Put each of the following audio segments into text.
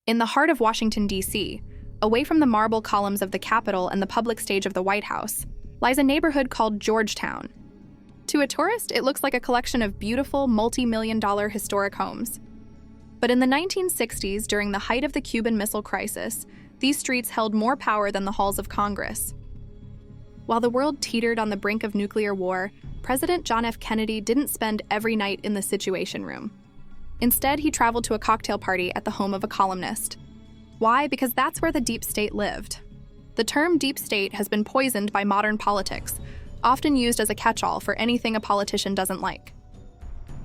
In the heart of Washington, D.C., away from the marble columns of the Capitol and the public stage of the White House, lies a neighborhood called Georgetown. To a tourist, it looks like a collection of beautiful, multi-million-dollar historic homes. But in the 1960s, during the height of the Cuban Missile Crisis, these streets held more power than the halls of Congress. While the world teetered on the brink of nuclear war, President John F. Kennedy didn't spend every night in the Situation Room. Instead, he traveled to a cocktail party at the home of a columnist. Why? Because that's where the deep state lived. The term deep state has been poisoned by modern politics, often used as a catch-all for anything a politician doesn't like.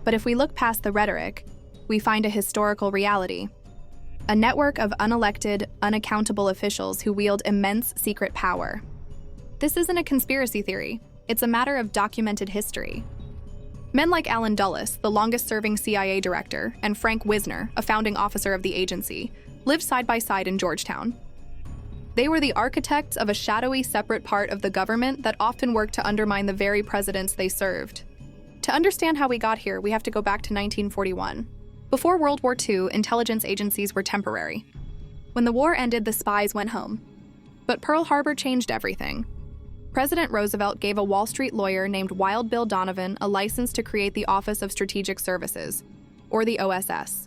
But if we look past the rhetoric, we find a historical reality. A network of unelected, unaccountable officials who wield immense secret power. This isn't a conspiracy theory, it's a matter of documented history. Men like Allen Dulles, the longest-serving CIA director, and Frank Wisner, a founding officer of the agency, lived side by side in Georgetown. They were the architects of a shadowy, separate part of the government that often worked to undermine the very presidents they served. To understand how we got here, we have to go back to 1941. Before World War II, intelligence agencies were temporary. When the war ended, the spies went home. But Pearl Harbor changed everything. President Roosevelt gave a Wall Street lawyer named Wild Bill Donovan a license to create the Office of Strategic Services, or the OSS.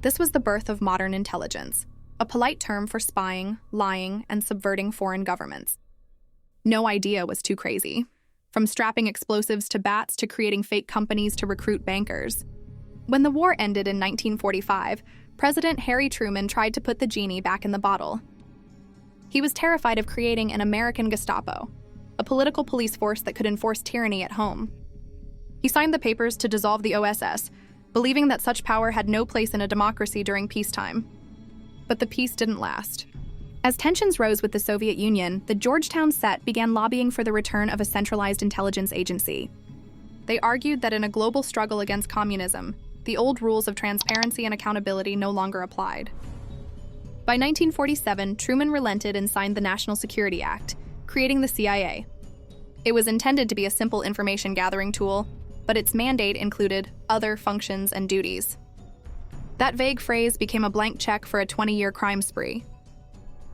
This was the birth of modern intelligence, a polite term for spying, lying, and subverting foreign governments. No idea was too crazy. From strapping explosives to bats to creating fake companies to recruit bankers. When the war ended in 1945, President Harry Truman tried to put the genie back in the bottle. He was terrified of creating an American Gestapo, a political police force that could enforce tyranny at home. He signed the papers to dissolve the OSS, believing that such power had no place in a democracy during peacetime. But the peace didn't last. As tensions rose with the Soviet Union, the Georgetown set began lobbying for the return of a centralized intelligence agency. They argued that in a global struggle against communism, the old rules of transparency and accountability no longer applied. By 1947, Truman relented and signed the National Security Act, creating the CIA. It was intended to be a simple information-gathering tool, but its mandate included other functions and duties. That vague phrase became a blank check for a 20-year crime spree.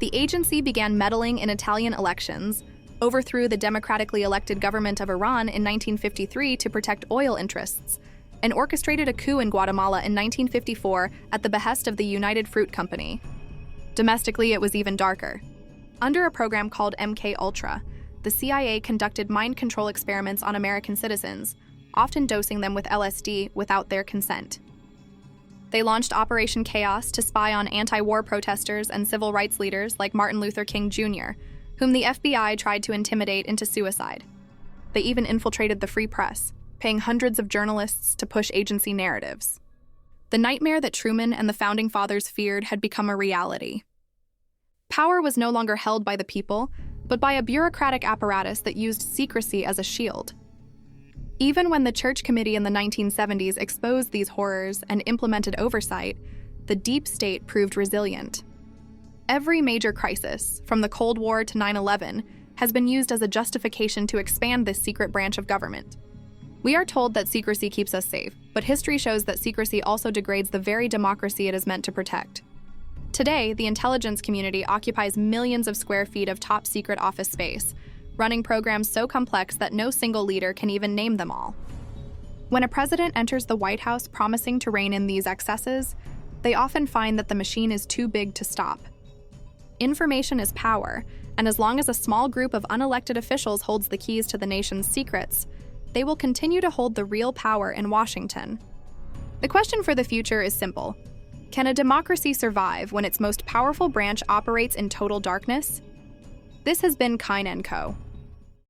The agency began meddling in Italian elections, overthrew the democratically elected government of Iran in 1953 to protect oil interests, and orchestrated a coup in Guatemala in 1954 at the behest of the United Fruit Company. Domestically, it was even darker. Under a program called MK-Ultra, the CIA conducted mind control experiments on American citizens, often dosing them with LSD without their consent. They launched Operation Chaos to spy on anti-war protesters and civil rights leaders like Martin Luther King Jr., whom the FBI tried to intimidate into suicide. They even infiltrated the free press, paying hundreds of journalists to push agency narratives. The nightmare that Truman and the Founding Fathers feared had become a reality. Power was no longer held by the people, but by a bureaucratic apparatus that used secrecy as a shield. Even when the Church Committee in the 1970s exposed these horrors and implemented oversight, the deep state proved resilient. Every major crisis, from the Cold War to 9/11, has been used as a justification to expand this secret branch of government. We are told that secrecy keeps us safe, but history shows that secrecy also degrades the very democracy it is meant to protect. Today, the intelligence community occupies millions of square feet of top-secret office space, running programs so complex that no single leader can even name them all. When a president enters the White House promising to rein in these excesses, they often find that the machine is too big to stop. Information is power, and as long as a small group of unelected officials holds the keys to the nation's secrets, they will continue to hold the real power in Washington. The question for the future is simple. Can a democracy survive when its most powerful branch operates in total darkness? This has been KyneAndCo.